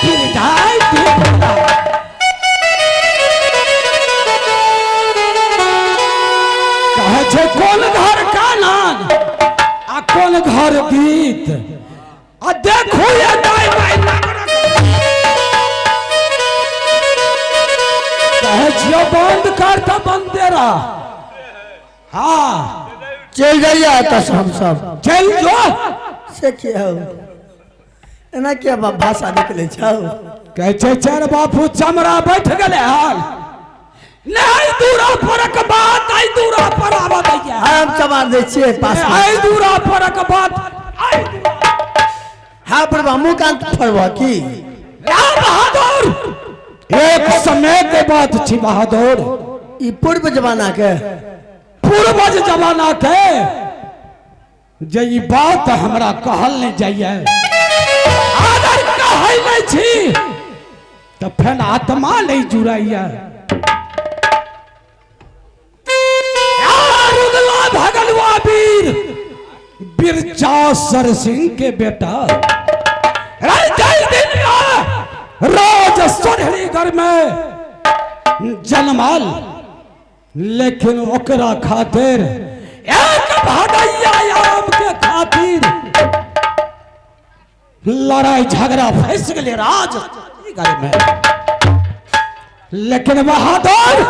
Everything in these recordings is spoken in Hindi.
फिर ढाई कहे छे कोन घर कानन आ कोन घर गीत आ देखो ये दाई माई कहे छियो बंद कर तो बंदेरा। हाँ चल जाइए तो सब चल जो से क्या हो एना क्या भाषा निकले छौ कहे छे चार बापू चमड़ा बैठ गले हाल नहीं दूरा परक बात आई दूरा पर आवा दैया हम चमार दे छिए पास आई दूरा परक बात आई हां पर हमू कांत फरवा की राम बहादुर एक समय के बाद छी बहादुर ई पूर्व जमाना के पूर्वज जमाना के जे ई बात हमरा कहल नहीं जाइए अगर कहै नहीं छी तो फेन आत्मा नहीं जुड़ाइया रुदला भगलवा वीर बिरजासर सिंह के बेटा रोज सोनहरी घर में जन्मल लेकिन ओकरा खातिर एक भदैया आम के खातिर लड़ाई झगड़ा फंस गए राज घर में। लेकिन बहादुर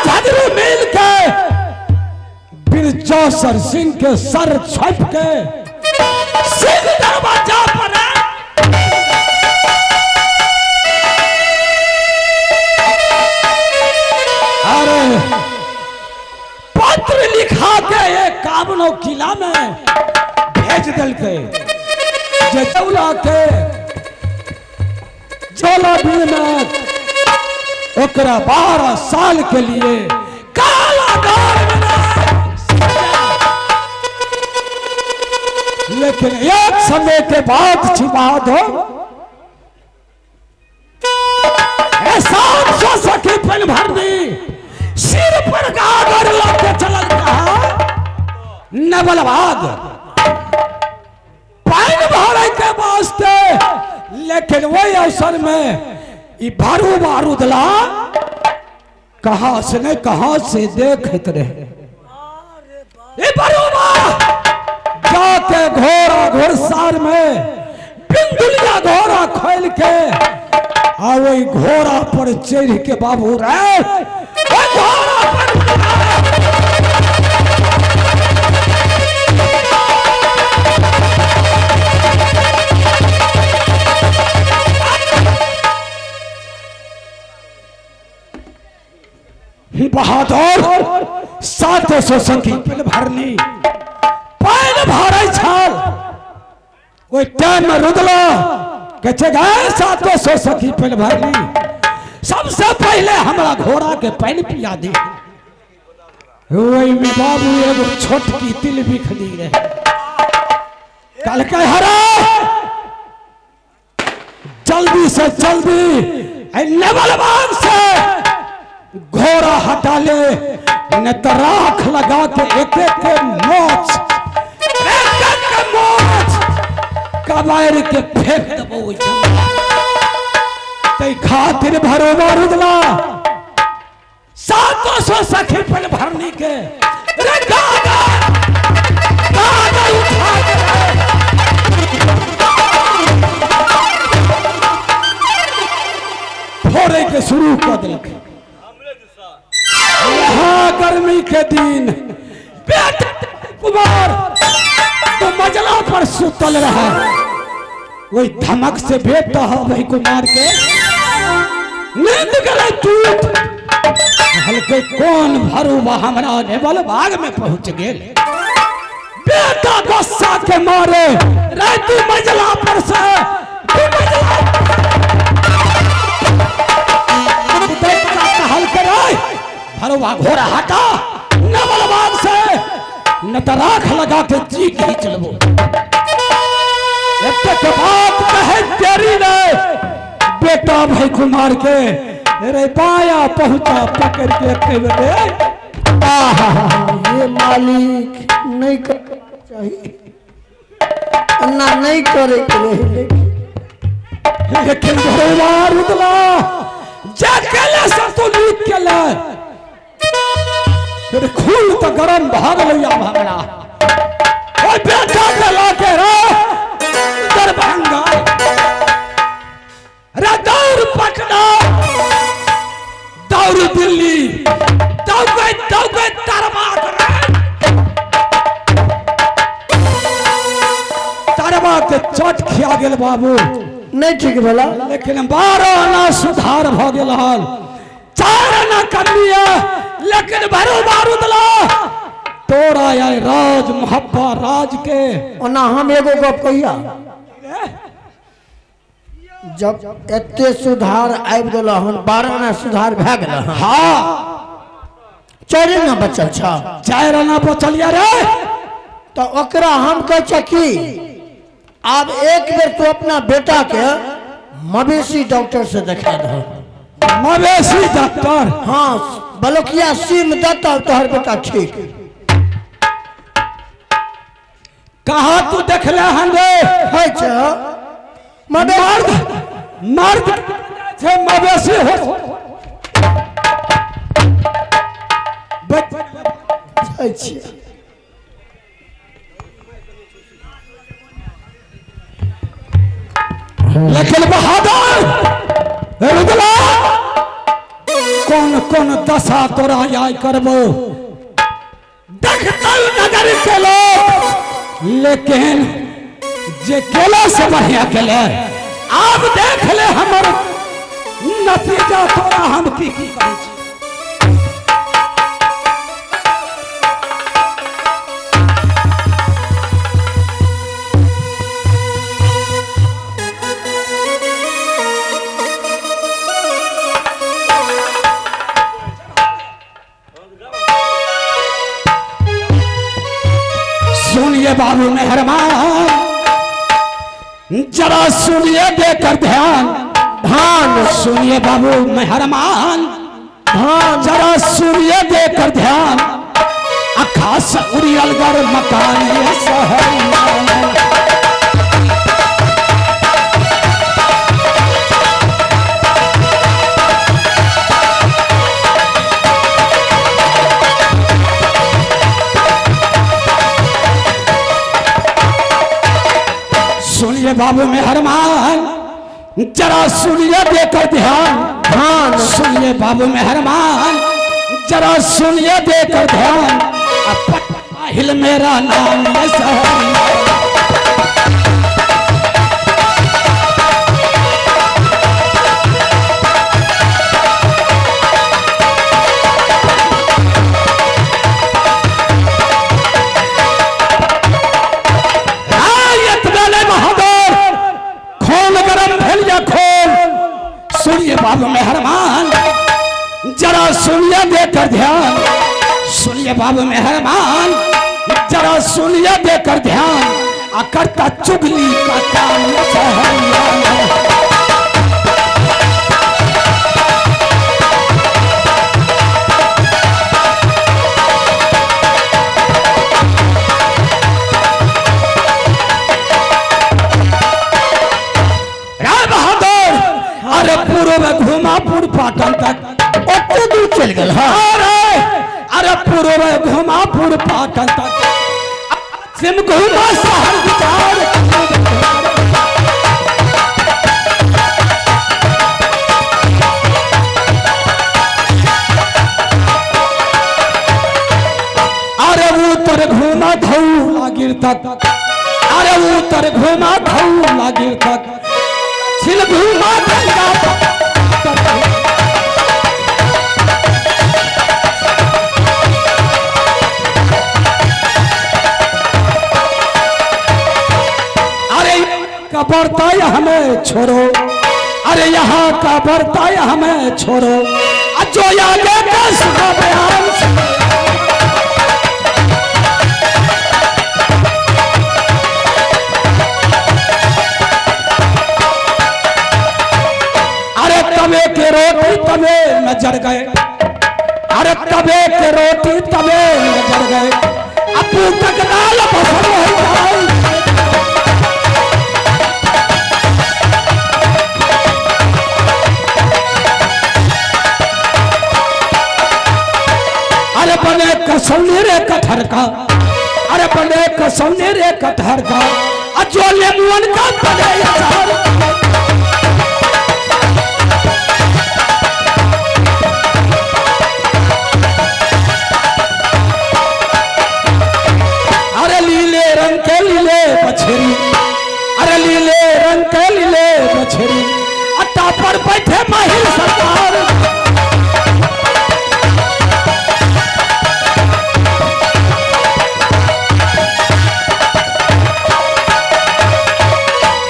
झगड़े मिल के बिरजासर सिंह के सर छप के सिंह दरवाजा पर पत्र लिखा के एक काबनो किला में भेज दल के जौला के चोला दिन में ओकरा 12 साल के लिए कारागार में लेकिन एक समय के बाद छिपाद हो ऐसा सखी पल भर दी सिर पर गागर लाके चलल कहा नवलबाद पानी भरे के वास्ते। लेकिन वही अवसर में ई भारू बारूदला कहां से नहीं कहां से देखते रहे जाके घोड़ा घोड़सार में बिंदुलिया घोड़ा खोल के आ वही घोड़ा पर चढ़ के बाबू रे घोड़ा पर बहादुर 700 संख्या पेल भरनी पैन भरे छल कोई टाइम में रुदला कहे गए 700 संख्या पेल भरनी सबसे पहले हमरा घोड़ा के पैन पिया दी। वही में बाबू एगो छोटकी तिल बिखली रहे कल के हरा जल्दी से जल्दी नेवलबाग से घोड़ा हटा ले न तो राख लगा के एक मोच कबार के फेंक देबो ते खातिर भरो बारूदला 700 सखी पर भरनी के रे गागा उठा के फोड़े के शुरू कर दिलक। गर्मी के दिन बेटा कुमार तो मजला पर सुतल रहा वही धमक से बेटा है भाई कुमार के नींद गले टूट हल्के कौन भरूबा हमरा नेवलबाग में पहुंच गेल बेटा गुस्सा के मारे रे तू मजला पर से भरुआ घोड़ा हटा नेवलबाग से न तो राख लगा के जी खींच लेबो। के बात कहे तेरी ने बेटा भाई कुमार के रे पाया पहुंचा पकड़ के ये मालिक नहीं करना चाहिए अन्ना नहीं करे के रहे। लेकिन घरवार उदला जा केले सब तो लीक केले फिर खून तो गरम भाग लिया भागड़ा ओए बेटा के लाके रे दरभंगा रे दौड़ पटना दौड़ दिल्ली दौड़ तरबाग तरबा के चोट खिया गेल बाबू नहीं ठीक बोला। लेकिन 12 आना सुधार भ गेल हल 4 आना कमी है लेकिन भरो बारूदला तोरा आए राज मुहब्बा राज के ओना हम एगो गप कहिया जब एते सुधार आबि गेल हन 12 आना सुधार भए गेल हन। हाँ 4 आना बचल छ 4 आना बचल या रे तो ओकरा हम कह छ कि अब एक बेर तू अपना बेटा के मवेशी डॉक्टर से दिखा दे। मवेशी डॉक्टर हाँ बलकिया सीम देता तोहर बेटा ठीक। कहा तू देखले हन रे है छ मर्द मर्द छे मवेशी हो है छ लेकिन बहादुर रुदला कौन कौन दशा तोरा याद करबो देखता नगर के लोग लेकिन जे केला से बढ़िया केले अब देख ले हमर नतीजा तोरा हम की करै छी। सुनिए बाबू मेहरबान जरा सुनिए देकर ध्यान सुनिए बाबू मेहरबान जरा सुनिए देकर ध्यान खास उरियलगढ़ मकान ये शहर सुनिए बाबू मेहरबान जरा सुनिए देकर ध्यान सुनिए बाबू मेहरबान जरा सुनिए देकर ध्यान हिल मेरा नाम ये शहर सुनिए बाबू मेहरबान जरा सुनिए देकर ध्यान सुनिए बाबू मेहरबान जरा सुनिए देकर ध्यान करता चुगली का काम घुमापुर पाटन तक ओते दूर चल गल। अरे पूर्व घुमापुर पाटन तक सिम घुमा शहर विचार अरे उत्तर घुमा धौला गिर तक अरे उत्तर घुमा धौला गिर तक छिल घुमा गंगा का बर्ताया हमें छोड़ो अरे यहाँ का बर्ताया हमें छोड़ो जो आगे का सुना बयान अरे तवे के रोटी तवे नजर गए अरे तवे के रोटी तवे नजर गए अपू तक दाल पसंद है कटहर का जो लेमुअन का बने अचार। अरे लीले रंग के लीले बछड़ी, अरे लीले रंग के लीले बछड़ी, अट्टा पर बैठे माहिर सरकार।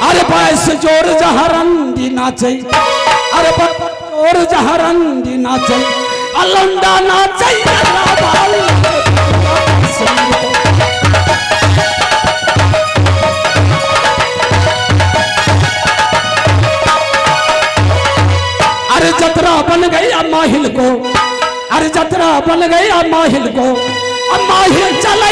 अरे बाईस जोर जहरंदी नाचे, अरे जोर जहरंदी नाचे, अलंडा नाचे अरे जतरा बन गई माहिल को, अरे जतरा बन गई माहिल को, अब माहिल चले